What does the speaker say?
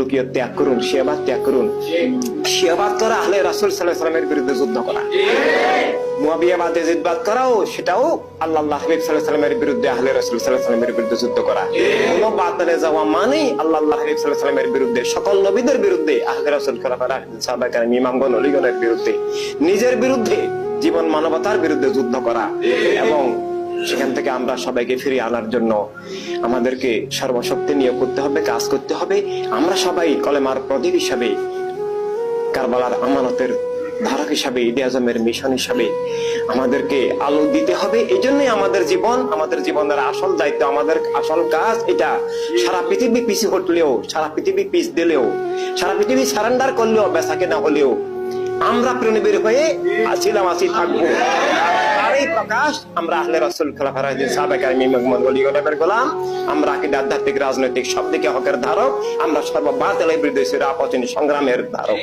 মাখলুকিয়ত ত্যাগ করুন, শিয়াবাদ ত্যাগ করুন। শিয়াবাদ করা আহলে রাসূল সাল্লাল্লাহু আলাইহি ওয়াসাল্লামের বিরুদ্ধে যুদ্ধ করা, মুয়াবিয়াবাদ ইয়াজিদবাদ করাও সেটাও আল্লাহ হাবিব সাল্লাল্লাহু আলাইহি ওয়াসাল্লামের বিরুদ্ধে, আহলে রাসূল সাল্লাল্লাহু আলাইহি ওয়াসাল্লামের বিরুদ্ধে যুদ্ধ করা। কোন বাতিলে যাওয়া মানে আল্লাহ হাবিব সাল্লাল্লাহু আলাইহি ওয়াসাল্লামের বিরুদ্ধে, সকল নবীদের বিরুদ্ধে, আহলে রাসূল খোলাফায়ে সাহাবায়ে কেরাম ইমামগণ ওলিগণের বিরুদ্ধে, নিজের বিরুদ্ধে, জীবন মানবতার বিরুদ্ধে যুদ্ধ করা। এবং সেখান থেকে আমরা সবাইকে ফিরিয়ে আনার জন্য আমাদেরকে সর্বশক্তি নিয়োগ করতে হবে, কাজ করতে হবে। আমরা সবাই কলেমার প্রদীপ হিসাবে, কারবালার আমানতের ধারক হিসাবে, ঈদে আজমের মিশন হিসাবে আমাদেরকে আলো দিতে হবে। এই জন্যই আমাদের জীবন, আমাদের জীবনের আসল দায়িত্ব, আমাদের আসল কাজ এটা। সারা পৃথিবী পিছিয়ে হটলেও, সারা পৃথিবী পিছ দিলেও, সারা পৃথিবী সারেন্ডার করলেও, বেচাকে না হলেও আমরা প্রণবীর হয়ে আছিলাম, আছি, থাকবো। আর এই প্রকাশ আমরা আহলে রাসূল খোলাফায়ে সাহাবায়ে কেরাম ইমামগণ ওলিগণের গোলাম। আমরা আকীদা, আধ্যাত্মিক, রাজনৈতিক সব দিকে হকের ধারক। আমরা সর্ববাতিলের বিরুদ্ধে সিরাত সংগ্রামের ধারক।